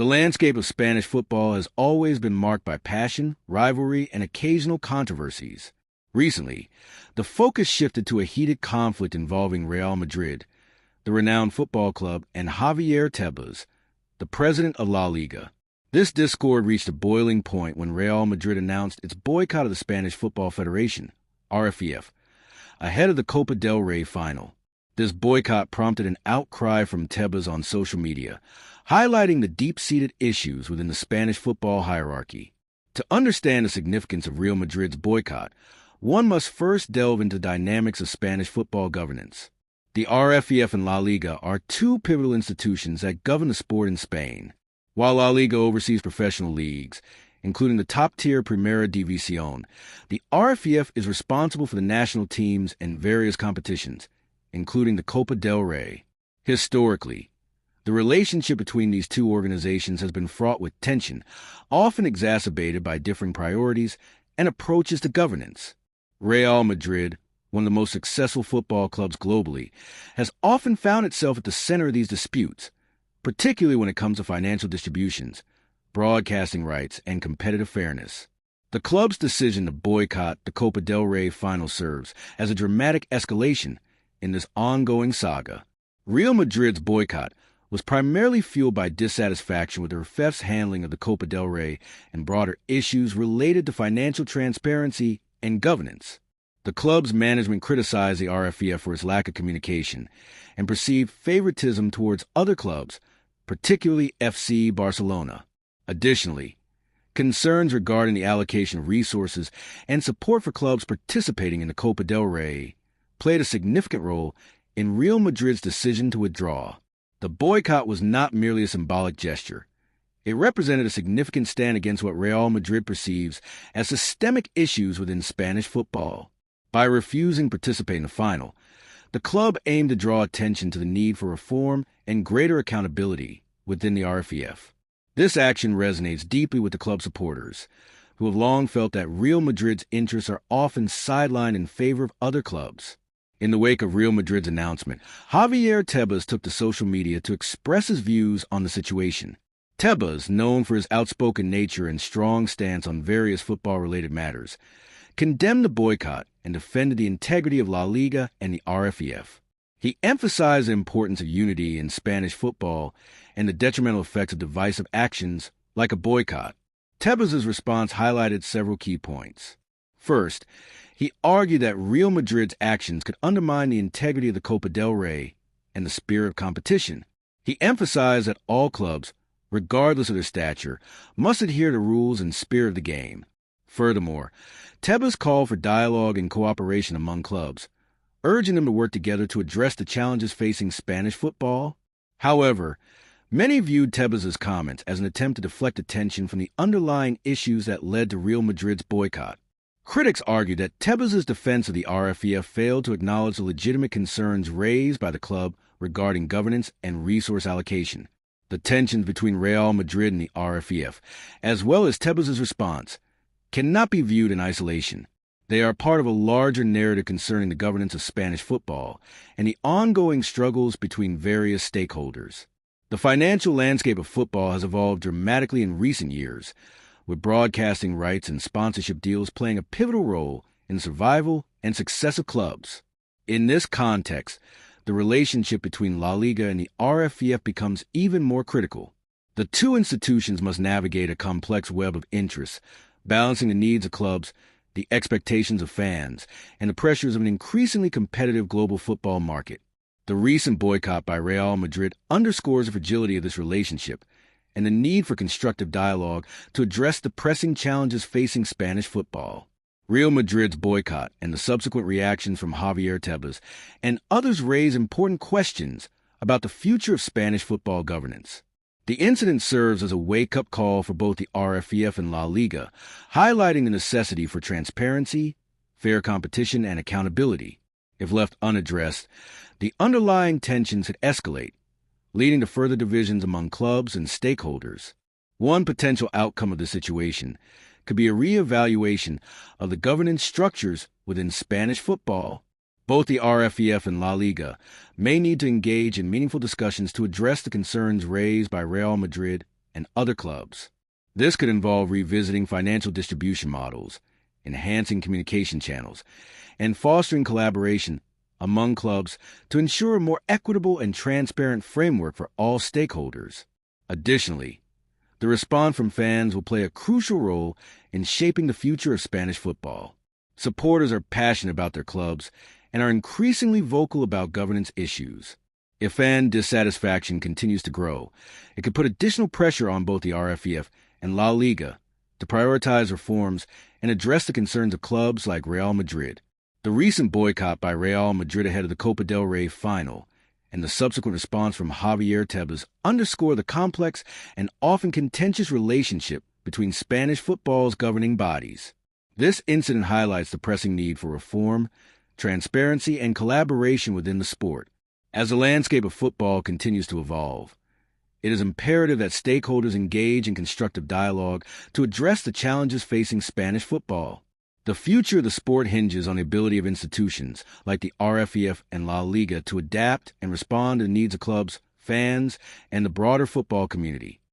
The landscape of Spanish football has always been marked by passion, rivalry, and occasional controversies. Recently, the focus shifted to a heated conflict involving Real Madrid, the renowned football club, and Javier Tebas, the president of La Liga. This discord reached a boiling point when Real Madrid announced its boycott of the Spanish Football Federation, RFEF, ahead of the Copa del Rey final. This boycott prompted an outcry from Tebas on social media, highlighting the deep-seated issues within the Spanish football hierarchy. To understand the significance of Real Madrid's boycott, one must first delve into the dynamics of Spanish football governance. The RFEF and La Liga are two pivotal institutions that govern the sport in Spain. While La Liga oversees professional leagues, including the top-tier Primera División, the RFEF is responsible for the national teams in various competitions, including the Copa del Rey. Historically, the relationship between these two organizations has been fraught with tension, often exacerbated by differing priorities and approaches to governance. Real Madrid, one of the most successful football clubs globally, has often found itself at the center of these disputes, particularly when it comes to financial distributions, broadcasting rights, and competitive fairness. The club's decision to boycott the Copa del Rey final serves as a dramatic escalation in this ongoing saga. Real Madrid's boycott was primarily fueled by dissatisfaction with the RFEF's handling of the Copa del Rey and broader issues related to financial transparency and governance. The club's management criticized the RFEF for its lack of communication and perceived favoritism towards other clubs, particularly FC Barcelona. Additionally, concerns regarding the allocation of resources and support for clubs participating in the Copa del Rey played a significant role in Real Madrid's decision to withdraw. The boycott was not merely a symbolic gesture. It represented a significant stand against what Real Madrid perceives as systemic issues within Spanish football. By refusing to participate in the final, the club aimed to draw attention to the need for reform and greater accountability within the RFEF. This action resonates deeply with the club supporters, who have long felt that Real Madrid's interests are often sidelined in favor of other clubs. In the wake of Real Madrid's announcement, Javier Tebas took to social media to express his views on the situation. Tebas, known for his outspoken nature and strong stance on various football-related matters, condemned the boycott and defended the integrity of La Liga and the RFEF. He emphasized the importance of unity in Spanish football and the detrimental effects of divisive actions like a boycott. Tebas' response highlighted several key points. First, he argued that Real Madrid's actions could undermine the integrity of the Copa del Rey and the spirit of competition. He emphasized that all clubs, regardless of their stature, must adhere to rules and spirit of the game. Furthermore, Tebas called for dialogue and cooperation among clubs, urging them to work together to address the challenges facing Spanish football. However, many viewed Tebas' comments as an attempt to deflect attention from the underlying issues that led to Real Madrid's boycott. Critics argued that Tebas' defense of the RFEF failed to acknowledge the legitimate concerns raised by the club regarding governance and resource allocation. The tensions between Real Madrid and the RFEF, as well as Tebas' response, cannot be viewed in isolation. They are part of a larger narrative concerning the governance of Spanish football and the ongoing struggles between various stakeholders. The financial landscape of football has evolved dramatically in recent years, with broadcasting rights and sponsorship deals playing a pivotal role in the survival and success of clubs. In this context, the relationship between La Liga and the RFEF becomes even more critical. The two institutions must navigate a complex web of interests, balancing the needs of clubs, the expectations of fans, and the pressures of an increasingly competitive global football market. The recent boycott by Real Madrid underscores the fragility of this relationship and the need for constructive dialogue to address the pressing challenges facing Spanish football. Real Madrid's boycott and the subsequent reactions from Javier Tebas and others raise important questions about the future of Spanish football governance. The incident serves as a wake-up call for both the RFEF and La Liga, highlighting the necessity for transparency, fair competition, and accountability. If left unaddressed, the underlying tensions could escalate, leading to further divisions among clubs and stakeholders. One potential outcome of the situation could be a re-evaluation of the governance structures within Spanish football. Both the RFEF and La Liga may need to engage in meaningful discussions to address the concerns raised by Real Madrid and other clubs. This could involve revisiting financial distribution models, enhancing communication channels, and fostering collaboration among clubs to ensure a more equitable and transparent framework for all stakeholders. Additionally, the response from fans will play a crucial role in shaping the future of Spanish football. Supporters are passionate about their clubs and are increasingly vocal about governance issues. If fan dissatisfaction continues to grow, it could put additional pressure on both the RFEF and La Liga to prioritize reforms and address the concerns of clubs like Real Madrid. The recent boycott by Real Madrid ahead of the Copa del Rey final and the subsequent response from Javier Tebas underscore the complex and often contentious relationship between Spanish football's governing bodies. This incident highlights the pressing need for reform, transparency, and collaboration within the sport. As the landscape of football continues to evolve, it is imperative that stakeholders engage in constructive dialogue to address the challenges facing Spanish football. The future of the sport hinges on the ability of institutions like the RFEF and La Liga to adapt and respond to the needs of clubs, fans, and the broader football community.